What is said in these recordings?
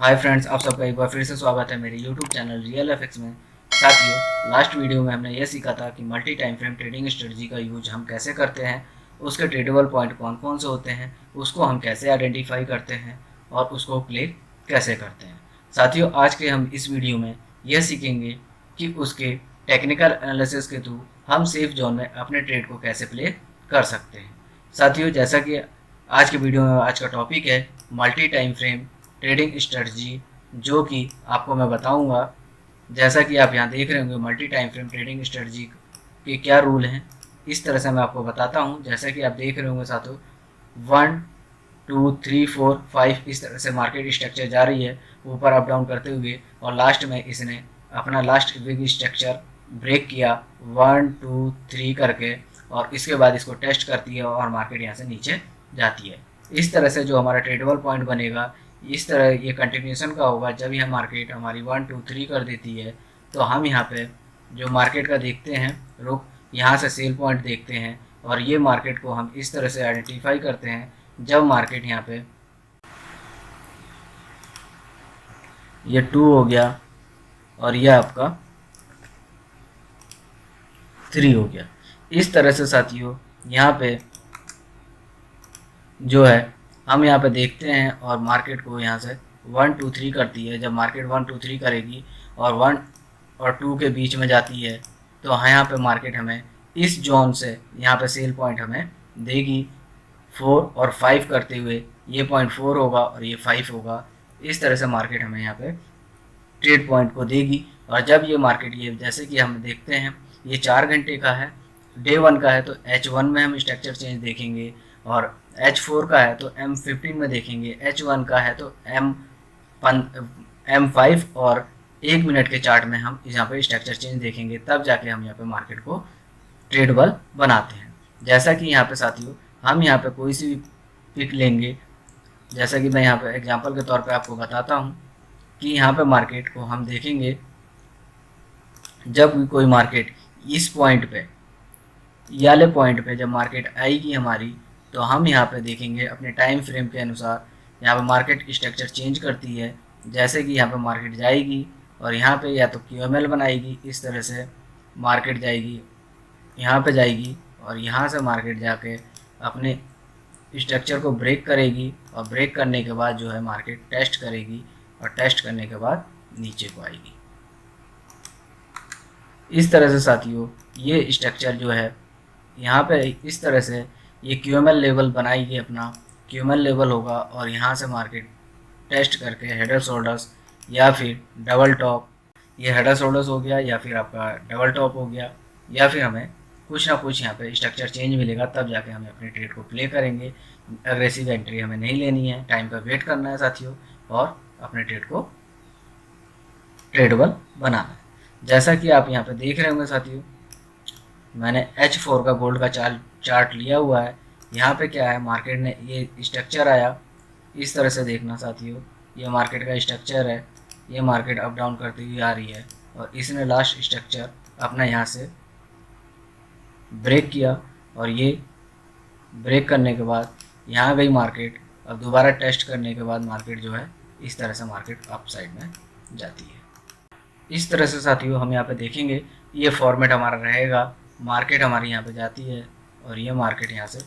Hi friends, आप सबका एक बार फिर से स्वागत है मेरे यूट्यूब चैनल रियल एफएक्स में। साथियों, लास्ट वीडियो में हमने यह सीखा था कि multi time frame trading strategy का यूज हम कैसे करते हैं, उसके ट्रेडेबल पॉइंट कौन कौन से होते हैं, उसको हम कैसे आइडेंटिफाई करते हैं और उसको प्ले कैसे करते हैं। साथियों, आज के हम इस वीडियो में यह सीखेंगे कि उसके टेक्निकल एनालिसिस के थ्रू हम सेफ जोन में अपने ट्रेड को कैसे प्ले कर सकते हैं। साथियों, जैसा कि आज के वीडियो में आज का टॉपिक है multi time frame trading strategy, जो कि आपको मैं बताऊंगा। जैसा कि आप यहाँ देख रहे होंगे, multi time frame trading strategy के क्या रूल हैं, इस तरह से मैं आपको बताता हूँ। जैसा कि आप देख रहे होंगे साथियों, 1 2 3 4 5 इस तरह से मार्केट स्ट्रक्चर जा रही है ऊपर अप डाउन करते हुए, और लास्ट में इसने अपना लास्ट बिग स्ट्रक्चर ब्रेक किया 1 2 3 करके, और इसके बाद इसको टेस्ट करती है और मार्केट यहाँ से नीचे जाती है। इस तरह से जो हमारा ट्रेडेबल पॉइंट बनेगा, इस तरह ये कंटिन्यूशन का होगा। जब यह मार्केट हमारी 1 2 3 कर देती है तो हम यहाँ पे जो मार्केट का देखते हैं रुख, यहाँ से सेल पॉइंट देखते हैं, और ये मार्केट को हम इस तरह से आइडेंटिफाई करते हैं। जब मार्केट यहाँ पे ये 2 हो गया और ये आपका 3 हो गया, इस तरह से साथियों यहाँ पे जो है हम यहाँ पे देखते हैं, और मार्केट को यहाँ से 1 2 3 करती है। जब मार्केट 1 2 3 करेगी और 1 और 2 के बीच में जाती है तो यहाँ पे मार्केट हमें इस जोन से यहाँ पे सेल पॉइंट हमें देगी 4 और 5 करते हुए। ये पॉइंट 4 होगा और ये 5 होगा। इस तरह से मार्केट हमें यहाँ पे ट्रेड पॉइंट को देगी। और जब ये मार्केट, ये जैसे कि हम देखते हैं, ये 4 घंटे का है, डे 1 का है, तो H1 में हम स्ट्रक्चर चेंज देखेंगे, और H4 का है तो M15 में देखेंगे, H1 का है तो M5 और 1 मिनट के चार्ट में हम यहाँ पे स्ट्रक्चर चेंज देखेंगे। तब जाके हम यहाँ पे मार्केट को ट्रेडेबल बनाते हैं। जैसा कि यहाँ पे साथियों हम यहाँ पे कोई सी भी पिक लेंगे, जैसा कि मैं यहाँ पे एग्जांपल के तौर पे आपको बताता हूँ कि यहाँ पे मार्केट को हम देखेंगे। जब भी कोई मार्केट इस पॉइंट पे, ये वाले पॉइंट पे जब मार्केट आएगी हमारी, तो हम यहाँ पे देखेंगे अपने टाइम फ्रेम के अनुसार यहाँ पे मार्केट स्ट्रक्चर चेंज करती है। जैसे कि यहाँ पे मार्केट जाएगी और यहाँ पे या तो QML बनाएगी, इस तरह से मार्केट जाएगी, यहाँ पे जाएगी, और यहाँ से मार्केट जाके अपने स्ट्रक्चर को ब्रेक करेगी, और ब्रेक करने के बाद जो है मार्केट टेस्ट करेगी, और टेस्ट करने के बाद नीचे को आएगी। इस तरह से साथियों ये स्ट्रक्चर जो है यहाँ पे इस तरह से ये QML लेवल बनाएगी, अपना QML लेवल होगा, और यहाँ से मार्केट टेस्ट करके हेडर शोल्डर्स या फिर डबल टॉप, ये हेडर शोल्डर्स हो गया या फिर आपका डबल टॉप हो गया, या फिर हमें कुछ ना कुछ यहाँ पे स्ट्रक्चर चेंज मिलेगा। तब जाके हमें अपने ट्रेड को प्ले करेंगे। अग्रेसिव एंट्री हमें नहीं लेनी है, टाइम का वेट करना है साथियों, और अपने ट्रेड को ट्रेडेबल बनाना है। जैसा कि आप यहाँ पे देख रहे होंगे साथियों, मैंने H4 का गोल्ड का चार्ट लिया हुआ है। यहाँ पे क्या है, मार्केट ने ये स्ट्रक्चर आया, इस तरह से देखना साथियों, ये मार्केट का स्ट्रक्चर है, ये मार्केट अप डाउन करती हुई आ रही है, और इसने लास्ट स्ट्रक्चर अपना यहाँ से ब्रेक किया, और ये ब्रेक करने के बाद यहाँ गई मार्केट। अब दोबारा टेस्ट करने के बाद मार्केट जो है इस तरह से मार्केट अप साइड में जाती है। इस तरह से साथियों हम यहाँ पे देखेंगे, ये फॉर्मेट हमारा रहेगा। मार्केट हमारी यहाँ पे जाती है और ये मार्केट यहाँ से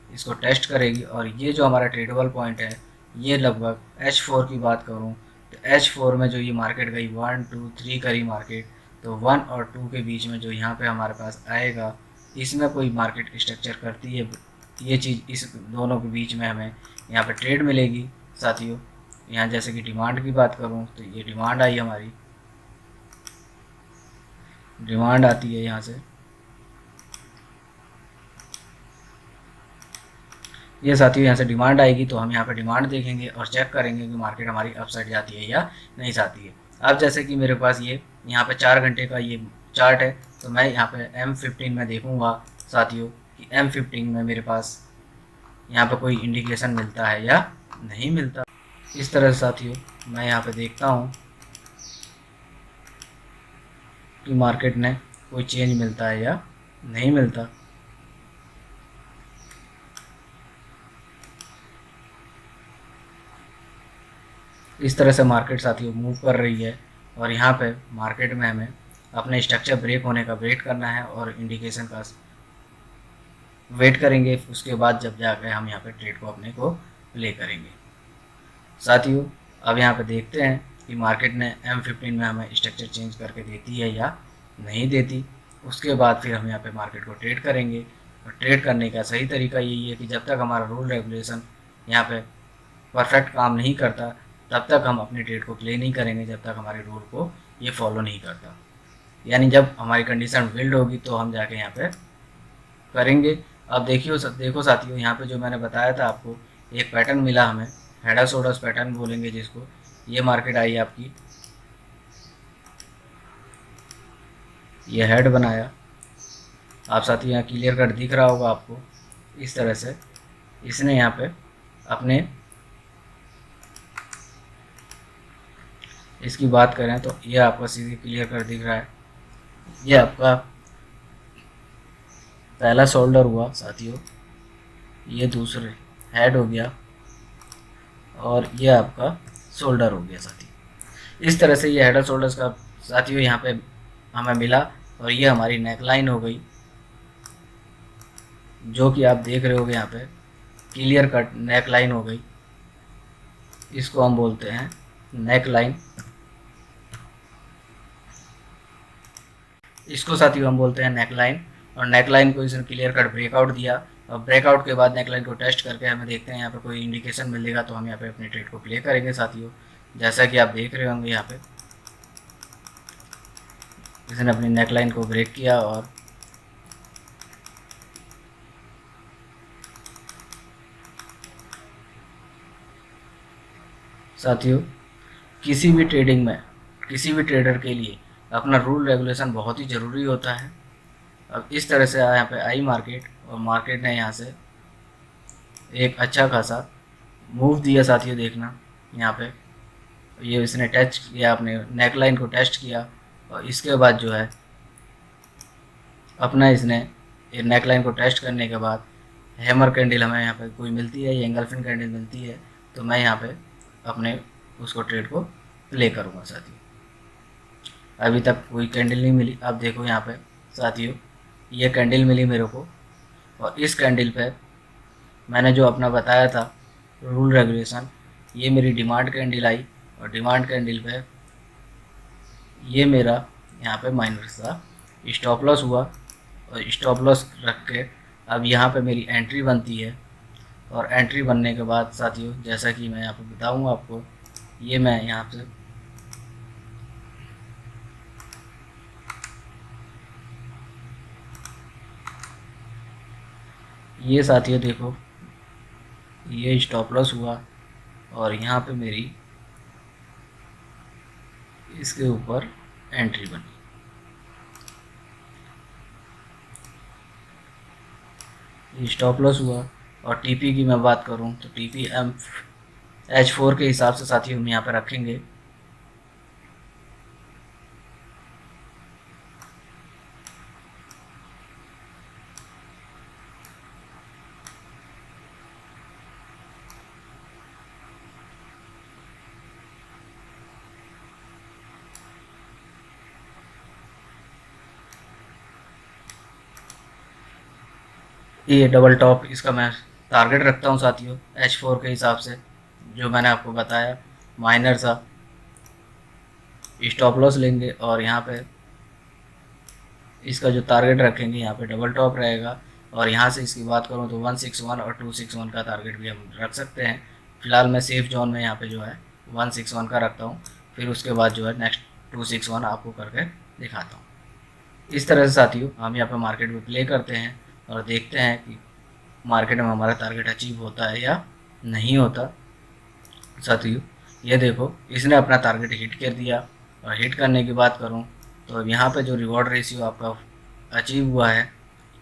इसको टेस्ट करेगी, और ये जो हमारा ट्रेडेबल पॉइंट है, ये लगभग H4 की बात करूँ तो H4 में जो ये मार्केट गई 1 2 3 करी मार्केट, तो 1 और 2 के बीच में जो यहाँ पे हमारे पास आएगा, इसमें कोई मार्केट स्ट्रक्चर करती है, ये चीज़ इस दोनों के बीच में हमें यहाँ पे ट्रेड मिलेगी साथियों। यहाँ जैसे कि डिमांड की बात करूँ तो ये डिमांड आई हमारी, डिमांड आती है यहाँ से, ये साथियों यहाँ से डिमांड आएगी, तो हम यहाँ पे डिमांड देखेंगे और चेक करेंगे कि मार्केट हमारी अपसाइड जाती है या नहीं जाती है। अब जैसे कि मेरे पास ये यहाँ पे 4 घंटे का ये चार्ट है, तो मैं यहाँ पे M15 में देखूँगा साथियों कि M15 में मेरे पास यहाँ पे कोई इंडिकेशन मिलता है या नहीं मिलता। इस तरह से साथियों मैं यहाँ पे देखता हूँ कि मार्केट ने कोई चेंज मिलता है या नहीं मिलता। इस तरह से मार्केट साथियों मूव कर रही है और यहाँ पे मार्केट में हमें अपने स्ट्रक्चर ब्रेक होने का वेट करना है और इंडिकेशन का वेट करेंगे। उसके बाद जब जाकर हम यहाँ पे ट्रेड को अपने को प्ले करेंगे। साथियों अब यहाँ पे देखते हैं कि मार्केट ने M15 में हमें स्ट्रक्चर चेंज करके देती है या नहीं देती। उसके बाद फिर हम यहाँ पे मार्केट को ट्रेड करेंगे और ट्रेड करने का सही तरीका यही है कि जब तक हमारा रूल रेगुलेशन यहाँ पे परफेक्ट काम नहीं करता तब तक हम अपने ट्रेड को प्ले नहीं करेंगे, जब तक हमारे रूल को ये फॉलो नहीं करता। यानी जब हमारी कंडीशन बिल्ड होगी तो हम जाके यहाँ पे करेंगे। अब देखो साथियों, यहाँ पे जो मैंने बताया था आपको, एक पैटर्न मिला हमें, हेड शोल्डर्स पैटर्न बोलेंगे जिसको। ये मार्केट आई आपकी, ये हेड बनाया, आप साथियों यहाँ क्लियर कट दिख रहा होगा आपको। इस तरह से इसने यहाँ पे अपने, इसकी बात करें तो ये आपका सीधी क्लियर कट दिख रहा है। ये आपका पहला शोल्डर हुआ साथियों, ये दूसरे हेड हो गया और ये आपका शोल्डर हो गया साथियों। इस तरह से ये हेड और शोल्डर्स का साथियों यहाँ पे हमें मिला और ये हमारी नेक लाइन हो गई, जो कि आप देख रहे होगे यहाँ पे क्लियर कट नेक लाइन हो गई। इसको हम बोलते हैं नेक लाइन, इसको साथियों हम बोलते हैं नेक लाइन। और नेक लाइन को इसने क्लियर कट ब्रेकआउट दिया और ब्रेकआउट के बाद नेक लाइन को टेस्ट करके हमें देखते हैं यहाँ पे कोई इंडिकेशन मिलेगा तो हम यहाँ पे अपने ट्रेड को प्ले करेंगे साथियों। जैसा कि आप देख रहे होंगे यहाँ पे इसने अपनी नेक लाइन को ब्रेक किया और साथियों किसी भी ट्रेडिंग में किसी भी ट्रेडर के लिए अपना रूल रेगुलेशन बहुत ही ज़रूरी होता है। अब इस तरह से यहाँ पे आई मार्केट और मार्केट ने यहाँ से एक अच्छा खासा मूव दिया साथियों। देखना यहाँ पे ये इसने टेस्ट किया, अपने नेक लाइन को टेस्ट किया और इसके बाद जो है अपना इसने ये नेक लाइन को टेस्ट करने के बाद हैमर कैंडल हमें यहाँ पे कोई मिलती है, ये एंगल्फिन कैंडल मिलती है, तो मैं यहाँ पे अपने उसको ट्रेड को प्ले करूँगा साथियों। अभी तक कोई कैंडल नहीं मिली। अब देखो यहाँ पे साथियों ये कैंडल मिली मेरे को और इस कैंडल पे मैंने जो अपना बताया था रूल रेगुलेशन, ये मेरी डिमांड कैंडल आई और डिमांड कैंडल पे ये मेरा यहाँ पे माइनस था, स्टॉप लॉस हुआ और स्टॉप लॉस रख के अब यहाँ पे मेरी एंट्री बनती है। और एंट्री बनने के बाद साथियों जैसा कि मैं यहाँ पे बताऊँगा आपको, ये मैं यहाँ से ये साथियों देखो ये स्टॉप लॉस हुआ और यहाँ पे मेरी इसके ऊपर एंट्री बनी। ये स्टॉप लॉस हुआ और टीपी की मैं बात करूँ तो टीपी H4 के हिसाब से साथियों हम यहाँ पे रखेंगे। ये डबल टॉप इसका मैं टारगेट रखता हूँ साथियों H4 के हिसाब से, जो मैंने आपको बताया माइनर सा। स्टॉप लॉस लेंगे और यहाँ पे इसका जो टारगेट रखेंगे यहाँ पे डबल टॉप रहेगा। और यहाँ से इसकी बात करूँ तो 161 और 261 का टारगेट भी हम रख सकते हैं। फिलहाल मैं सेफ जोन में यहाँ पे जो है 161 का रखता हूँ, फिर उसके बाद जो है नेक्स्ट 261 आपको करके दिखाता हूँ। इस तरह से साथियों हम यहाँ पे मार्केट में प्ले करते हैं और देखते हैं कि मार्केट में हमारा टारगेट अचीव होता है या नहीं होता। साथियों ये देखो इसने अपना टारगेट हिट कर दिया और हिट करने की बात करूँ तो यहाँ पे जो रिवॉर्ड रेशियो आपका अचीव हुआ है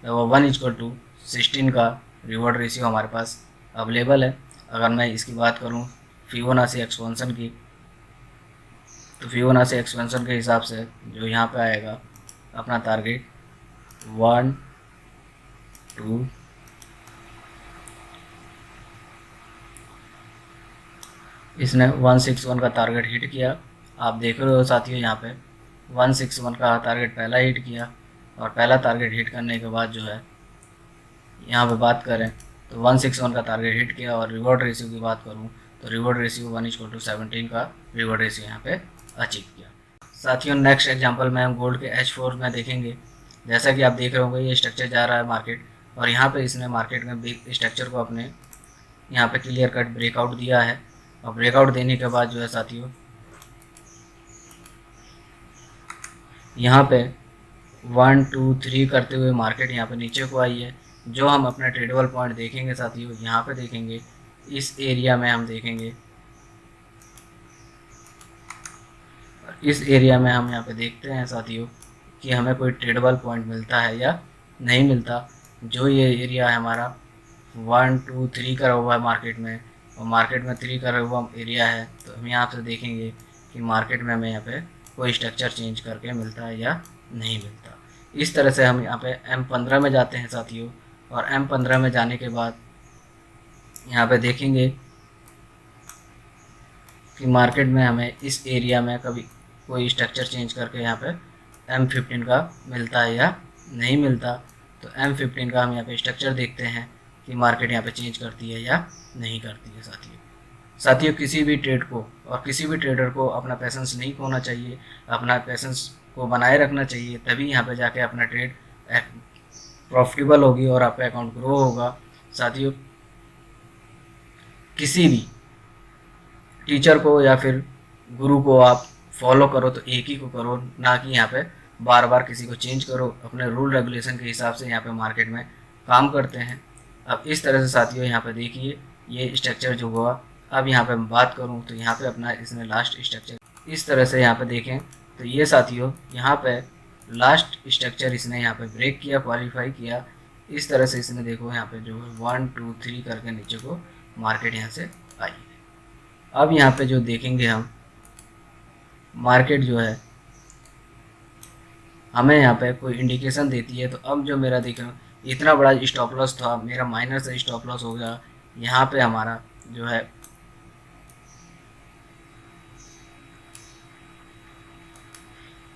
वो 1:16 का रिवॉर्ड रेशियो हमारे पास अवेलेबल है। अगर मैं इसकी बात करूँ फिबोनाची एक्सपेंशन की, तो फिबोनाची एक्सपेंशन के हिसाब से जो यहाँ पे आएगा अपना टारगेट 1 2 इसने 161 का टारगेट हिट किया। आप देख रहे हो साथियों यहाँ पे 161 का टारगेट पहला हिट किया, और पहला टारगेट हिट करने के बाद जो है यहाँ पे बात करें तो 161 का टारगेट हिट किया। और रिवॉर्ड रेशियो की बात करूँ तो रिवॉर्ड रेशियो 1:17 का रिवॉर्ड रेशियो यहाँ पे अचीव किया। साथियों नेक्स्ट एग्जांपल में हम गोल्ड के H4 में देखेंगे। जैसा कि आप देख रहे होंगे ये स्ट्रक्चर जा रहा है मार्केट, और यहाँ पे इसने मार्केट में बिग स्ट्रक्चर को अपने यहाँ पे क्लियर कट ब्रेकआउट दिया है। और ब्रेकआउट देने के बाद जो है साथियों यहाँ पे 1 2 3 करते हुए मार्केट यहाँ पे नीचे को आई है। जो हम अपना ट्रेडेबल पॉइंट देखेंगे साथियों यहाँ पे देखेंगे, इस एरिया में हम देखेंगे, इस एरिया में हम यहाँ पे देखते हैं साथियों कि हमें कोई ट्रेडेबल पॉइंट मिलता है या नहीं मिलता। जो ये एरिया है हमारा 1 2 3 करा हुआ है मार्केट में, और मार्केट में 3 करा हुआ एरिया है, तो हम यहाँ से देखेंगे कि मार्केट में हमें यहाँ पे कोई स्ट्रक्चर चेंज करके मिलता है या नहीं मिलता। इस तरह से हम यहाँ पे M15 में जाते हैं साथियों, और M15 में जाने के बाद यहाँ पे देखेंगे कि मार्केट में हमें इस एरिया में कभी कोई स्ट्रक्चर चेंज करके यहाँ पे M15 का मिलता है या नहीं मिलता। तो M15 का हम यहाँ पे स्ट्रक्चर देखते हैं कि मार्केट यहाँ पे चेंज करती है या नहीं करती है। साथियों किसी भी ट्रेड को और किसी भी ट्रेडर को अपना पैसेंस नहीं खोना चाहिए, अपना पैसेंस को बनाए रखना चाहिए, तभी यहाँ पे जाके अपना ट्रेड प्रॉफिटेबल होगी और आपका अकाउंट ग्रो होगा। साथियों किसी भी टीचर को या फिर गुरु को आप फॉलो करो तो एक ही को करो, ना कि यहाँ पे बार बार किसी को चेंज करो। अपने रूल रेगुलेशन के हिसाब से यहाँ पे मार्केट में काम करते हैं। अब इस तरह से साथियों यहाँ पे देखिए ये स्ट्रक्चर जो हुआ। अब यहाँ पे मैं बात करूँ तो यहाँ पे अपना इसने लास्ट स्ट्रक्चर इस तरह से यहाँ पे देखें तो ये साथियों यहाँ पे लास्ट स्ट्रक्चर इसने यहाँ पे ब्रेक किया, क्वालिफाई किया। इस तरह से इसने देखो यहाँ पे जो है 1 2 3 करके नीचे को मार्केट यहाँ से आई है। अब यहाँ पे जो देखेंगे हम मार्केट जो है हमें यहाँ पे कोई इंडिकेशन देती है। तो अब जो मेरा देख रहा हूँ इतना बड़ा स्टॉप लॉस था, मेरा माइनर से स्टॉप लॉस हो गया। यहाँ पे हमारा जो है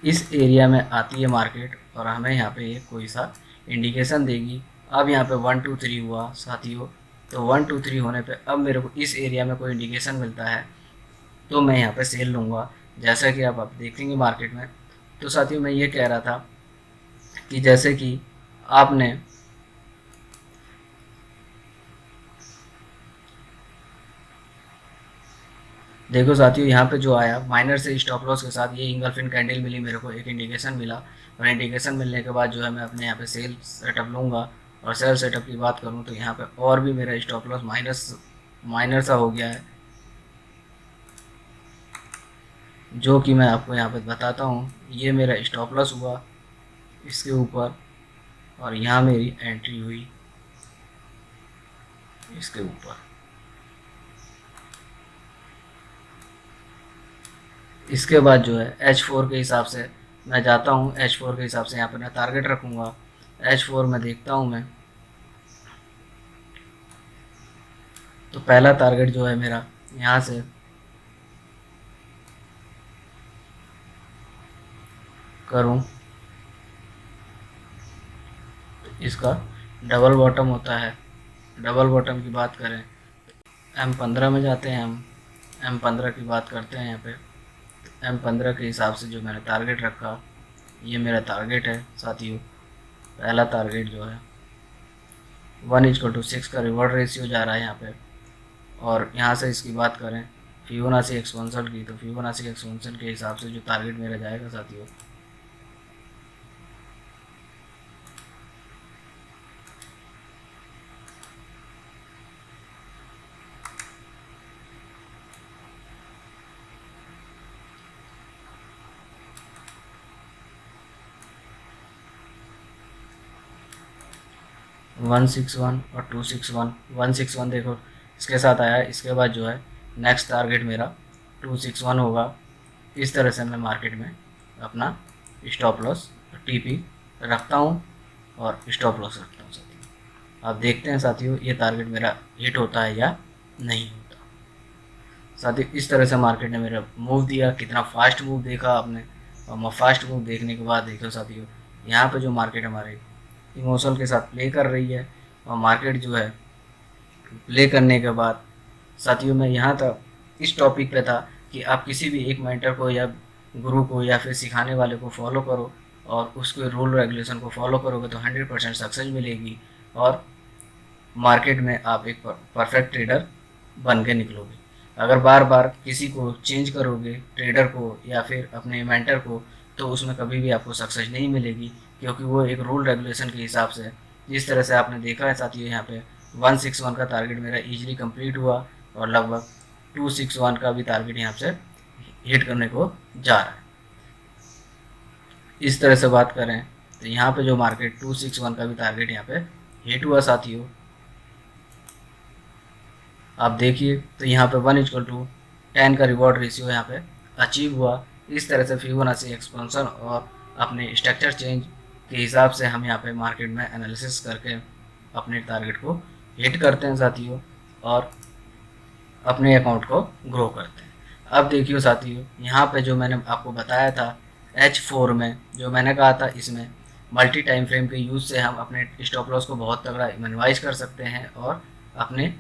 इस एरिया में आती है मार्केट, और हमें यहाँ पे ये कोई सा इंडिकेशन देगी। अब यहाँ पे 1 2 3 हुआ साथियों, तो 1 2 3 होने पे अब मेरे को इस एरिया में कोई इंडिकेशन मिलता है तो मैं यहाँ पे सेल लूँगा, जैसा कि आप देखेंगे मार्केट में। तो साथियों मैं ये कह रहा था कि जैसे कि आपने देखो साथियों यहाँ पे जो आया माइनर से स्टॉप लॉस के साथ ये इंगल्फिन कैंडल मिली, मेरे को एक इंडिकेशन मिला, और इंडिकेशन मिलने के बाद जो है मैं अपने यहाँ पे सेल सेटअप लूँगा। और सेल सेटअप की बात करूँ तो यहाँ पे और भी मेरा स्टॉप लॉस माइनर सा हो गया है, जो कि मैं आपको यहाँ पे बताता हूँ। ये मेरा स्टॉप लॉस हुआ इसके ऊपर, और यहाँ मेरी एंट्री हुई इसके ऊपर। इसके बाद जो है H4 के हिसाब से मैं जाता हूँ, H4 के हिसाब से यहाँ पर मैं टारगेट रखूँगा। H4 में देखता हूँ मैं, तो पहला टारगेट जो है मेरा यहाँ से करूँ इसका डबल बॉटम होता है। डबल बॉटम की बात करें M15 में जाते हैं, हम M15 की बात करते हैं। यहाँ पे M15 के हिसाब से जो मैंने टारगेट रखा ये मेरा टारगेट है साथियों। पहला टारगेट जो है 1:6 का रिवॉर्ड रेशियो जा रहा है यहाँ पे। और यहाँ से इसकी बात करें फिबोनाची एक्सपोनेंशियल की, तो फिबोनाची एक्सपोनेंशियल के हिसाब से जो टारगेट मेरा जाएगा साथियों 161 और 261। 161 देखो इसके साथ आया है। इसके बाद जो है नेक्स्ट टारगेट मेरा 261 होगा। इस तरह से मैं मार्केट में अपना स्टॉप लॉस टीपी रखता हूँ और स्टॉप लॉस रखता हूँ साथियों। अब देखते हैं साथियों ये टारगेट मेरा हिट होता है या नहीं होता। साथ ही इस तरह से मार्केट ने मेरा मूव दिया। कितना फास्ट मूव देखा आपने, और फास्ट मूव देखने के बाद देखो साथियों, यहाँ पे जो मार्केट हमारे इमोशन के साथ प्ले कर रही है, और मार्केट जो है प्ले करने के बाद साथियों, मैं यहाँ तक इस टॉपिक पे था कि आप किसी भी एक मेंटर को या गुरु को या फिर सिखाने वाले को फॉलो करो, और उसके रूल रेगुलेशन को फॉलो करोगे तो 100% सक्सेस मिलेगी, और मार्केट में आप एक परफेक्ट ट्रेडर बन के निकलोगे। अगर बार बार किसी को चेंज करोगे, ट्रेडर को या फिर अपने मेंटर को, तो उसमें कभी भी आपको सक्सेस नहीं मिलेगी, क्योंकि वो एक रूल रेगुलेशन के हिसाब से, जिस तरह से आपने देखा है साथियों, यहाँ पे 161 का टारगेट मेरा इजीली कंप्लीट हुआ, और लगभग 261 का भी टारगेट यहाँ से हिट करने को जा रहा है। इस तरह से बात करें तो यहाँ पे जो मार्केट 261 का भी टारगेट यहाँ पे हिट हुआ साथियों, आप देखिए तो यहाँ पे 1:10 का रिवॉर्ड रेशियो यहाँ पे अचीव हुआ। इस तरह से फिबोनाची एक्सपेंशन और अपने स्ट्रक्चर चेंज के हिसाब से हम यहाँ पे मार्केट में एनालिसिस करके अपने टारगेट को हिट करते हैं साथियों, और अपने अकाउंट को ग्रो करते हैं। अब देखिए साथियों, यहाँ पे जो मैंने आपको बताया था H4 में, जो मैंने कहा था इसमें मल्टी टाइम फ्रेम के यूज़ से हम अपने स्टॉप लॉस को बहुत तगड़ा मिनिमाइज कर सकते हैं, और अपने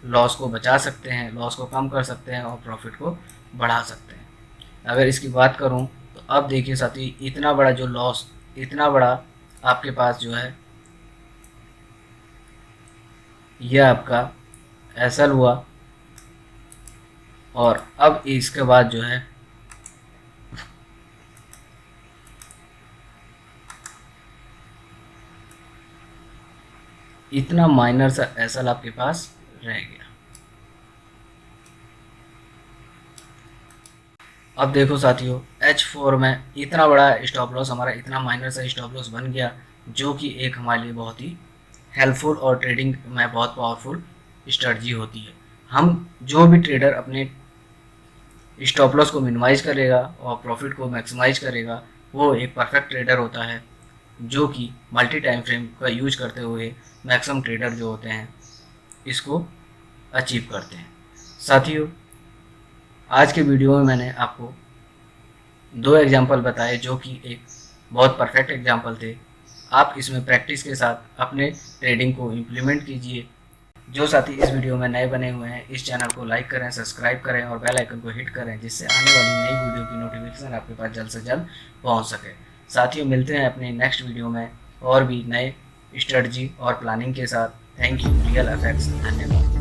लॉस को बचा सकते हैं, लॉस को कम कर सकते हैं, और प्रॉफिट को बढ़ा सकते हैं। अगर इसकी बात करूं तो अब देखिए साथी, इतना बड़ा जो लॉस, इतना बड़ा आपके पास जो है यह आपका एसएल हुआ, और अब इसके बाद जो है इतना माइनर सा एसएल आपके पास रह गया। अब देखो साथियों, H4 में इतना बड़ा स्टॉप लॉस, हमारा इतना माइनर सा स्टॉप लॉस बन गया, जो कि एक हमारे लिए बहुत ही हेल्पफुल और ट्रेडिंग में बहुत पावरफुल स्ट्रेटजी होती है। हम जो भी ट्रेडर अपने स्टॉप लॉस को मिनिमाइज करेगा और प्रॉफिट को मैक्सिमाइज करेगा, वो एक परफेक्ट ट्रेडर होता है, जो कि मल्टी टाइम फ्रेम का यूज करते हुए मैक्सिमम ट्रेडर जो होते हैं इसको अचीव करते हैं। साथियों, आज के वीडियो में मैंने आपको 2 एग्जाम्पल बताए, जो कि एक बहुत परफेक्ट एग्जाम्पल थे। आप इसमें प्रैक्टिस के साथ अपने ट्रेडिंग को इम्प्लीमेंट कीजिए। जो साथी इस वीडियो में नए बने हुए हैं, इस चैनल को लाइक करें, सब्सक्राइब करें और बेल आइकन को हिट करें, जिससे आने वाली नई वीडियो की नोटिफिकेशन आपके पास जल्द से जल्द पहुंच सके। साथियों, मिलते हैं अपने नेक्स्ट वीडियो में और भी नए स्ट्रेटजी और प्लानिंग के साथ। Thank you, real FX. धन्यवाद।